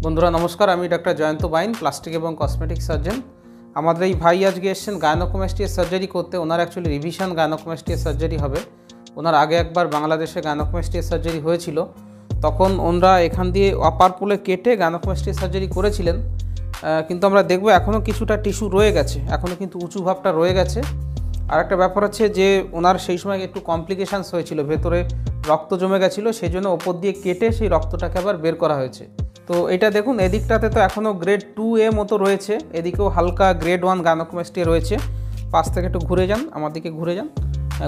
বন্ধুরা নমস্কার, আমি ডক্টর জয়ন্ত বাইন, প্লাস্টিক এবং কসমেটিক সার্জন। আমাদের এই ভাই আজকে এসেছেন গায়নোকোমাস্টিয়া সার্জারি করতে। ওনার অ্যাকচুয়ালি রিভিশন গায়নোকোমাস্টিয়া সার্জারি হবে। ওনার আগে একবার বাংলাদেশে গায়নোকোমাস্টিয়া সার্জারি হয়েছিল, তখন ওনারা এখান দিয়ে আপার পুলে কেটে গায়নোকোমাস্টিয়া সার্জারি করেছিলেন। কিন্তু আমরা দেখব এখনও কিছুটা টিস্যু রয়ে গেছে, এখনও কিন্তু উঁচু ভাবটা রয়ে গেছে। আর একটা ব্যাপার হচ্ছে যে ওনার সেই সময় একটু কমপ্লিকেশানস হয়েছিল, ভেতরে রক্ত জমে গেছিলো, সেই জন্য ওপর দিয়ে কেটে সেই রক্তটাকে আবার বের করা হয়েছে। তো এটা দেখুন, এদিকটাতে তো এখনও গ্রেড 2A মতো রয়েছে, এদিকেও হালকা গ্রেড 1 গায়নোকোমাস্টিয়া রয়েছে। পাশ থেকে একটু ঘুরে যান, আমার দিকে ঘুরে যান,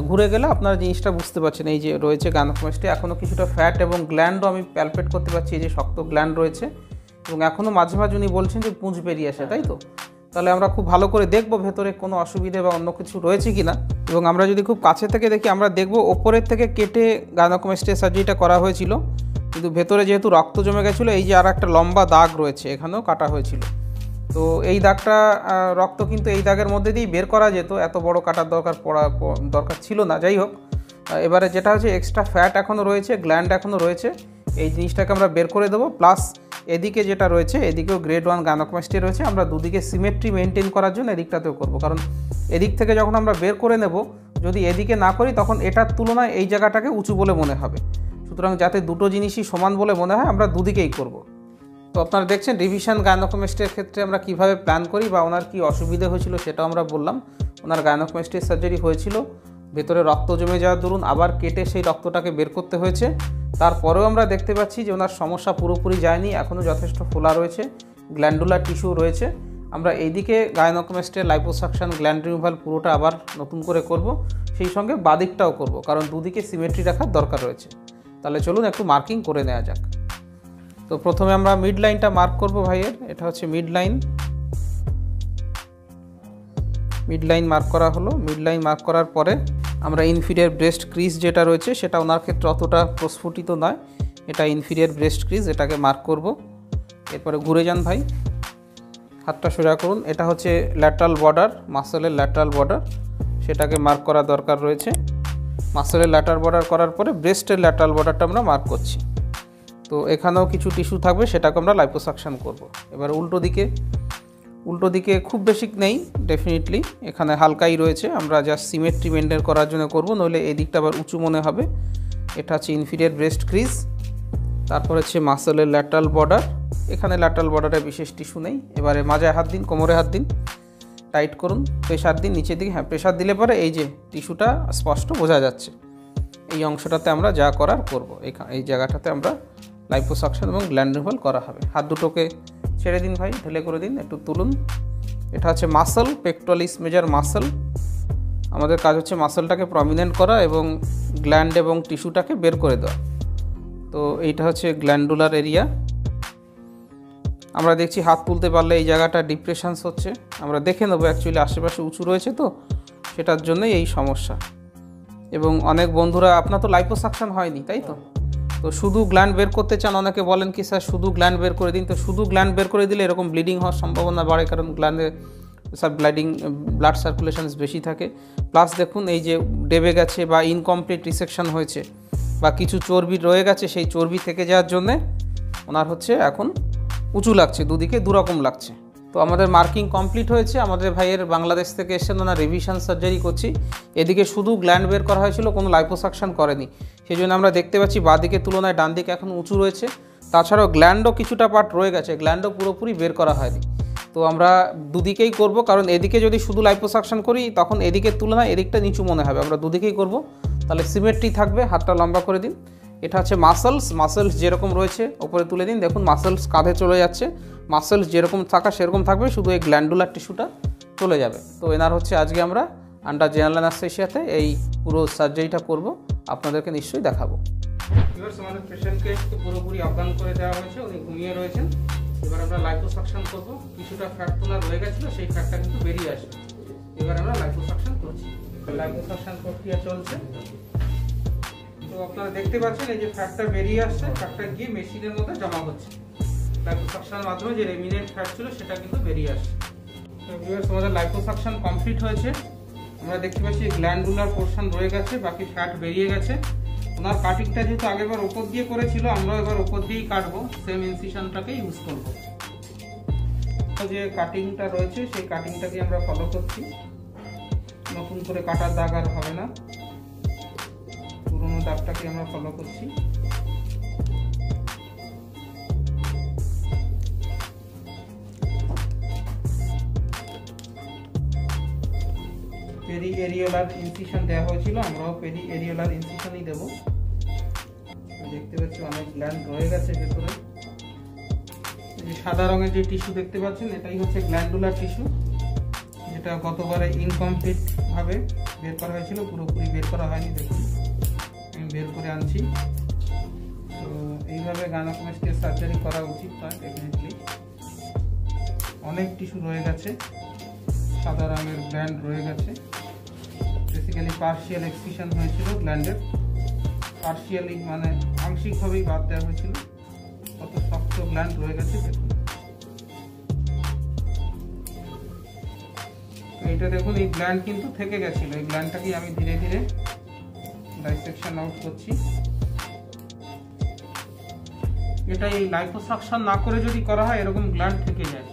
ঘুরে গেলে আপনারা জিনিসটা বুঝতে পারছেন। এই যে রয়েছে গায়নোকোমাস্টিয়া, এখনও কিছুটা ফ্যাট এবং গ্ল্যান্ডও আমি প্যালপেট করতে পারছি, এই যে শক্ত গ্ল্যান্ড রয়েছে, এবং এখনও মাঝে মাঝে উনি বলছেন যে পুঁজ বেরিয়ে আসে, তাই তো? তাহলে আমরা খুব ভালো করে দেখব ভেতরে কোনো অসুবিধা বা অন্য কিছু রয়েছে কি না। এবং আমরা যদি খুব কাছে থেকে দেখি, আমরা দেখব ওপরের থেকে কেটে গায়নোকোমাস্টিয়া সার্জারিটা করা হয়েছিল, কিন্তু ভেতরে যেহেতু রক্ত জমে গেছিলো, এই যে আর একটা লম্বা দাগ রয়েছে, এখানেও কাটা হয়েছিল। তো এই দাগটা রক্ত কিন্তু এই দাগের মধ্যে দিয়েই বের করা যেত, এত বড় কাটার দরকার ছিল না। যাই হোক, এবারে যেটা হচ্ছে এক্সট্রা ফ্যাট এখনও রয়েছে, গ্ল্যান্ড এখনও রয়েছে, এই জিনিসটাকে আমরা বের করে দেবো। প্লাস এদিকে যেটা রয়েছে, এদিকেও গ্রেড 1 গায়নোকোমাস্টিয়া রয়েছে। আমরা দুদিকে সিমেট্রি মেনটেন করার জন্য এদিকটাতেও করব, কারণ এদিক থেকে যখন আমরা বের করে নেব, যদি এদিকে না করি তখন এটার তুলনায় এই জায়গাটাকে উঁচু বলে মনে হবে। সুতরাং যাতে দুটো জিনিসই সমান বলে মনে হয়, আমরা দুদিকেই করব। তো আপনারা দেখছেন রিভিশন গায়নোকোমাস্টিয়ার ক্ষেত্রে আমরা কিভাবে প্ল্যান করি বা ওনার কী অসুবিধা হয়েছিল সেটাও আমরা বললাম। ওনার গায়নোকোমাস্টিয়া সার্জারি হয়েছিল, ভেতরে রক্ত জমে যাওয়ার দরুন আবার কেটে সেই রক্তটাকে বের করতে হয়েছে। তারপরেও আমরা দেখতে পাচ্ছি যে ওনার সমস্যা পুরোপুরি যায়নি, এখনও যথেষ্ট ফোলা রয়েছে, গ্ল্যান্ডুলার টিস্যু রয়েছে। আমরা এইদিকে গায়নোকোমাস্টিয়া লাইপোসাকশন গ্ল্যান্ড রিমুভাল পুরোটা আবার নতুন করে করব, সেই সঙ্গে বাদিকটাও করব, কারণ দুদিকে সিমেট্রি রাখার দরকার রয়েছে। তাহলে চলুন একটু মার্কিং করে নেওয়া যাক। তো প্রথমে আমরা মিড লাইনটা মার্ক করব ভাইয়ের, এটা হচ্ছে mid line. Mid line mark করা হলো। মিড লাইন মার্ক করার পরে আমরা ইনফিরিয়র ব্রেস্ট ক্রিজ যেটা রয়েছে, সেটা ওনার ক্ষেত্রে অতটা প্রস্ফুটিত নয়, এটা ইনফিরিয়র ব্রেস্ট ক্রিজ, এটাকে মার্ক করব। এরপরে ঘুরে যান ভাই, হাতটা সোজা করুন। এটা হচ্ছে ল্যাটারাল বর্ডার, মাসেলের ল্যাটারাল বর্ডার, সেটাকে মার্ক করা দরকার রয়েছে। মাসেলের ল্যাটারাল বর্ডার করার পরে ব্রেস্টের ল্যাটারাল বর্ডারটা আমরা মার্ক করছি। তো এখানেও কিছু টিস্যু থাকবে, সেটাকে আমরা লাইপোসাকশন করব। এবার উল্টো দিকে খুব বেশি নেই, ডেফিনেটলি এখানে হালকাই রয়েছে, আমরা জাস্ট সিমেট্রি মেনটেন করার জন্য করব, নইলে এই দিকটা আবার উঁচু মনে হবে। এটা হচ্ছে ইনফিরিয়র ব্রেস্ট ক্রিজ। তারপর হচ্ছে মাসেলের ল্যাটারাল বর্ডার, এখানে ল্যাটারাল বর্ডারে বিশেষ টিস্যু নেই। এবারে মাজায় হাত দিন, কোমরে হাত দিন, টাইট করুন, প্রেশার দিন নিচের দিকে। হ্যাঁ, প্রেশার দিলে পরে এই যে টিস্যুটা স্পষ্ট বোঝা যাচ্ছে। এই অংশটাতে আমরা যা করার করব, এই জায়গাটাতে আমরা লাইপোসাকশন এবং গ্ল্যান্ড রিমুভাল করা হবে। হাত দুটোকে ছেড়ে দিন ভাই, ঢেলে করে দিন, একটু তুলুন। এটা হচ্ছে মাসল, পেক্টোরালিস মেজর মাসল। আমাদের কাজ হচ্ছে মাসলটাকে প্রমিনেন্ট করা এবং গ্ল্যান্ড এবং টিস্যুটাকে বের করে দেওয়া। তো এইটা হচ্ছে গ্ল্যান্ডুলার এরিয়া। আমরা দেখছি হাত তুলতে পারলে এই জায়গাটা ডিপ্রেশনস হচ্ছে, আমরা দেখে নেবো, অ্যাকচুয়ালি আশেপাশে উঁচু রয়েছে, তো সেটার জন্যই এই সমস্যা। এবং অনেক বন্ধুরা, আপনার তো লাইপোসাকশন হয়নি তাই তো, তো শুধু গ্ল্যান্ড বের করতে চান। অনেকে বলেন কি স্যার শুধু গ্ল্যান্ড বের করে দিন, তো শুধু গ্ল্যান্ড বের করে দিলে এরকম ব্লিডিং হওয়ার সম্ভাবনা বাড়ে, কারণ গ্ল্যান্ডে ব্লাড সার্কুলেশনস বেশি থাকে। প্লাস দেখুন, এই যে ডেবে গেছে বা ইনকমপ্লিট রিসেকশন হয়েছে বা কিছু চর্বি রয়ে গেছে, সেই চর্বি থেকে যাওয়ার জন্যে ওনার হচ্ছে এখন উঁচু লাগছে, দুদিকে দুরকম লাগছে। তো আমাদের মার্কিং কমপ্লিট হয়েছে। আমাদের ভাইয়ের বাংলাদেশ থেকে এসেছেন, ওনার রিভিশন সার্জারি করছি। এদিকে শুধু গ্ল্যান্ড বের করা হয়েছিল, কোনো লাইপোসাকশন করেনি, সেই জন্য আমরা দেখতে পাচ্ছি বাঁদিকের তুলনায় ডান দিকে এখন উঁচু রয়েছে। তাছাড়াও গ্ল্যান্ডও কিছুটা পার্ট রয়ে গেছে, গ্ল্যান্ডও পুরোপুরি বের করা হয়নি। তো আমরা দুদিকেই করব, কারণ এদিকে যদি শুধু লাইপোসাকশন করি তখন এদিকের তুলনায় এদিকটা নিচু মনে হবে। আমরা দুদিকেই করব, তাহলে সিমেট্রি থাকবে। হাতটা লম্বা করে দিন। এটা হচ্ছে মাসেলস যেরকম রয়েছে ওপরে তুলে দিন, দেখুন মাসেলস কাঁধে চলে যাচ্ছে, মাসেলস যেরকম থাকা সেরকম থাকবে, শুধু এই গ্ল্যান্ডুলার টিস্যুটা চলে যাবে। তো এনার হচ্ছে আজকে আমরা আন্ডার জেনারেল অ্যানেস্থেসিয়াতে এই পুরো সার্জারিটা করব, আপনাদেরকে নিশ্চয়ই দেখাবো। এবার আমাদের পেশেন্টকে পুরোপুরি অজ্ঞান করে দেওয়া হয়েছে, উনি ঘুমিয়ে রয়েছেন। এবার আমরা লাইপোসাকশন করব। কিছুটা ফ্যাট তোলা রয়ে গেছিলো, সেই ফ্যাটটা কিন্তু বেরিয়ে আসবে। এবার আমরা লাইপোসাকশন করছি, লাইপোসাকশন প্রক্রিয়া চলছে। তো আপনারা দেখতে পাচ্ছেন এই যে ফ্যাটটা বেরিয়ে আসছে, ফ্যাটটা গিয়ে মেশিনের মধ্যে জমা হচ্ছে। লাইপোসাকশনের মাধ্যমে যে রেমিনেন্ট ফ্যাট ছিল সেটা কিন্তু বেরিয়ে আসছে। তো ভিউয়ার্স, আমাদের লাইপোসাকশন কমপ্লিট হয়েছে। আমরা দেখতে পাচ্ছি গ্ল্যান্ডুলার পোর্শন রয়ে গেছে, বাকি ফ্যাট বেরিয়ে গেছে। ওনার কাটিংটা যেহেতু আগেরবার উপর দিয়ে করেছিল, আমরা এবার উপর দিয়েই কাটবো, সেম ইনসিশনটাকে ইউজ করব। যে কাটিংটা রয়েছে সেই কাটিংটাকে আমরা ফলো করছি, নতুন করে কাটার দাগ আর হবে না, পুরোনো দাগটাকে আমরা ফলো করছি। পেরি এরিওলার ইনসিশন দেওয়া হয়েছিল, আমরাও পেরি এরিওলার ইনসিশনই দেবো। দেখতে পাচ্ছি অনেক গ্ল্যান্ড রয়ে গেছে ভেতরে। সাদা রঙের যে টিস্যু দেখতে পাচ্ছেন এটাই হচ্ছে গ্ল্যান্ডুলার টিস্যু, যেটা গতবারে ইনকমপ্লিট ভাবে বের করা হয়েছিল, পুরোপুরি বের করা হয়নি। দেখুন আমি বের করে আনছি। তো এইভাবে গাইনোকোমাস্টিয়া সার্জারি করা উচিত নয় ডেফিনেটলি। অনেক টিস্যু রয়ে গেছে, সাদা রঙের গ্ল্যান্ড রয়ে গেছে। বেসিক্যালি পার্শিয়াল এক্সিশন হয়েছিল গ্ল্যান্ডের, পার্শিয়ালি মানে আংশিকভাবেই বাদ দেওয়া হয়েছিল। কত শক্ত গ্ল্যান্ড রয়ে গেছে দেখুন। এইটা দেখুন, এই গ্ল্যান্ড কিন্তু থেকে গেছিল, এই গ্ল্যান্ডটাকে আমি ধীরে ধীরে ডাইসেকশন আউট করছি। এটা এই লাইপোসাকশন না করে যদি করা হয় এরকম গ্ল্যান্ড থেকে যায়।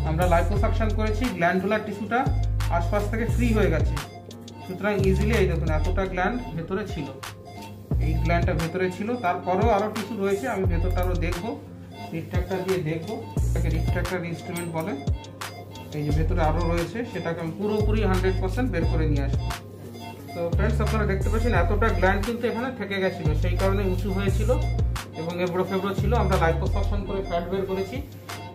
আমরা লাইপোসাকশন করেছি, গ্ল্যান্ডুলার টিস্যুটা আশপাশ থেকে ফ্রি হয়ে গেছে, সুতরাং ইজিলি এই দেখুন এতটা গ্ল্যান্ড ভেতরে ছিল, এই গ্ল্যান্ডটা ভেতরে ছিল। তারপরেও আরও টিস্যু রয়েছে, আমি ভেতরটা আরও দেখবো, রিট্রাক্টর দিয়ে দেখবো, এটাকে রিট্রাক্টর ইনস্ট্রুমেন্ট বলে। এই যে ভেতরে আরও রয়েছে সেটাকে আমি পুরোপুরি 100% বের করে নিয়ে আসবো। তো ফ্রেন্ডস আপনারা দেখতে পাচ্ছেন এতটা গ্ল্যান্ড কিন্তু এখানে থেকে গেছিলো, সেই কারণে উঁচু হয়েছিল এবং এবড়ো ফেবড়ো ছিল। আমরা লাইপোসাকশন করে ফ্যাট বের করেছি,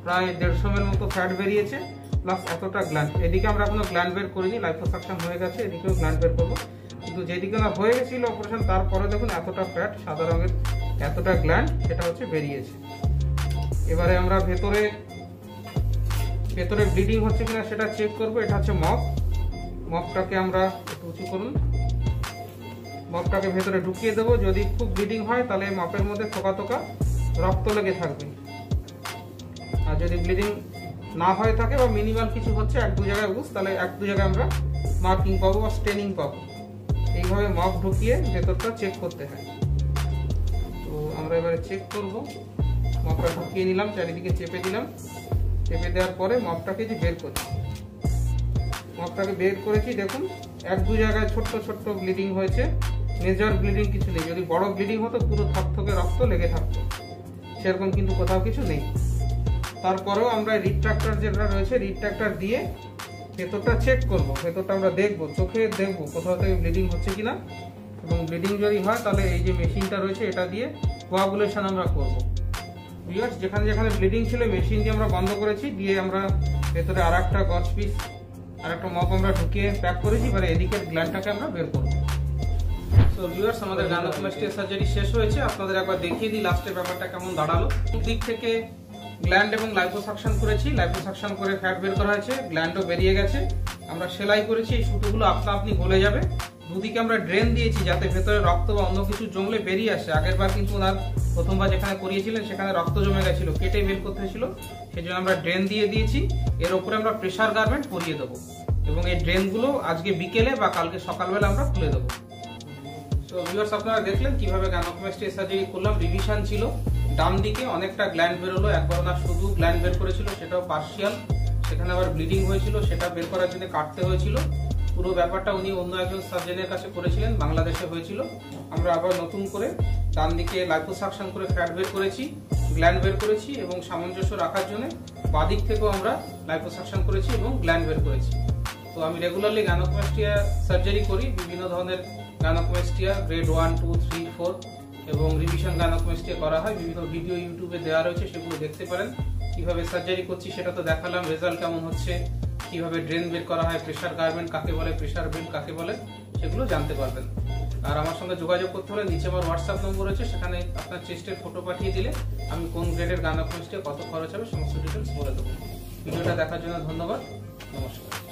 প্রায় 150 ml মতো ফ্যাট বেরিয়েছে, প্লাস এতটা গ্ল্যান্ড। এদিকে আমরা এখনো গ্ল্যান্ড বের করিনি, লাইপোসাকশন হয়ে গেছে, এদিকেও গ্ল্যান্ড বের করবো। কিন্তু যেদিকে না হয়ে গেছিল অপারেশন, তারপরে দেখুন এতটা ফ্যাট, সাদা রঙের এতটা গ্ল্যান্ড, সেটা হচ্ছে বেরিয়েছে। এবারে আমরা ভেতরে ব্লিডিং হচ্ছে কিনা সেটা চেক করবো। এটা হচ্ছে মপটাকে আমরা একটু উঁচু করুন, মপটাকে ভেতরে ঢুকিয়ে দেবো। যদি খুব ব্লিডিং হয় তাহলে মপের মধ্যে থোকা থোকা রক্ত লেগে থাকবে, আর যদি ব্লিডিং না হয়ে থাকে বা মিনিমাল কিছু হচ্ছে 1-2 জায়গায় বুঝ, তাহলে 1-2 জায়গায় আমরা মার্কিং পাবো বা স্টেনিং পাবো। এইভাবে মপ ঢুকিয়ে ভেতরটা চেক করতে হয়। তো আমরা এবারে চেক করব। মপটা ঢুকিয়ে নিলাম, চারিদিকে চেপে দিলাম, চেপে দেওয়ার পরে মপটাকে যে বের করছি, মপটাকে বের করেছি। দেখুন 1-2 জায়গায় ছোট্ট ছোট্ট ব্লিডিং হয়েছে, মেজর ব্লিডিং কিছু নেই। যদি বড় ব্লিডিং হতো পুরো থকথকে রক্ত লেগে থাকতো, সেরকম কিন্তু কোথাও কিছু নেই। তারপরেও আমরা রিট্রাক্টর যেটা রয়েছে, রিট্রাক্টর দিয়ে ভেতরটা চেক করব। ভেতরটা আমরা দেখবো, চোখে দেখবো কোথাও থেকে ব্লিডিং হচ্ছে কিনা, এবং ব্লিডিং যদি হয় তাহলে এই যে মেশিনটা রয়েছে এটা দিয়ে কোয়াগুলেশন আমরা করব। ভিউয়ার্স, যেখানে যেখানে ব্লিডিং ছিল মেশিন দিয়ে আমরা বন্ধ করেছি, দিয়ে আমরা ভেতরে আরেকটা গজ পিস, আরেকটা মপ আমরা ঢুকিয়ে প্যাক করেছি। এবারে এদিকের গ্ল্যান্ডটাকে আমরা বের করবো। তো ভিউয়ার্স, আমাদের গাইনোকোমাস্টিয়া সার্জারি শেষ হয়েছে। আপনাদের একবার দেখিয়ে দিই লাস্টের ব্যাপারটা কেমন দাঁড়ালো। দিক থেকে গ্ল্যান্ড এবং লাইপোসাকশন করেছি, লাইপোসাকশন করে ফ্যাট বের করা হয়েছে, গ্ল্যান্ডও বেরিয়ে গেছে। আমরা সেলাই করেছি, এই সুতোগুলো আপনি গলে যাবে। দুদিকে আমরা ড্রেন দিয়েছি যাতে ভেতরে রক্ত বা অন্য কিছু জমলে বেরিয়ে আসে। আগেরবার কিন্তু ওনার প্রথমবার যেখানে করিয়েছিলেন সেখানে রক্ত জমে গেছিল, কেটে বের করতে হয়েছিল, সেই জন্য আমরা ড্রেন দিয়ে দিয়েছি। এর উপরে আমরা প্রেসার গার্মেন্ট পরিয়ে দেবো এবং এই ড্রেনগুলো আজকে বিকেলে বা কালকে সকালবেলা আমরা খুলে দেবো। তো ভিউয়ার্স, আপনারা দেখলেন কিভাবে গাইনোকোমাস্টিয়া সার্জারি করলাম। রিভিশন ছিল, ডান দিকে অনেকটা গ্ল্যান্ড বেরোলো, একবার না শুধু গ্ল্যান্ড বের করেছিল, সেটাও পার্শিয়াল, সেখানে আবার ব্লিডিং হয়েছিল, সেটা বের করার জন্য কাটতে হয়েছিল। পুরো ব্যাপারটা উনি অন্য একজন সার্জনের কাছে করেছিলেন, বাংলাদেশে হয়েছিল। আমরা আবার নতুন করে ডান দিকে লাইপোসাকশন করে ফ্যাট বের করেছি, গ্ল্যান্ড বের করেছি, এবং সামঞ্জস্য রাখার জন্য বাদিক থেকেও আমরা লাইপোসাকশন করেছি এবং গ্ল্যান্ড বের করেছি। তো আমি রেগুলারলি গাইনোকোমাস্টিয়া সার্জারি করি, বিভিন্ন ধরনের গাইনোকোমাস্টিয়া গ্রেড 1, 2, 3, 4 এবং রিভিশন গাইনোকোমাস্টিয়া করা হয়। বিভিন্ন ভিডিও ইউটিউবে দেওয়া রয়েছে, সেগুলো দেখতে পারেন। কিভাবে সার্জারি করছি সেটা তো দেখালাম, রেজাল্ট কেমন হচ্ছে, কিভাবে ড্রেন বের করা হয়, প্রেসার গার্মেন্ট কাকে বলে, প্রেসার বেল্ট কাকে বলে, সেগুলো জানতে পারবেন। আর আমার সঙ্গে যোগাযোগ করতে হলে নিচে আমার হোয়াটসঅ্যাপ নম্বর আছে, সেখানে আপনার চেস্টের ফটো পাঠিয়ে দিলে আমি কোন গ্রেডের গাইনোকোমাস্টিয়া কত খরচ হবে সমস্ত ডিটেলস বলে দেবো। ভিডিওটা দেখার জন্য ধন্যবাদ, নমস্কার।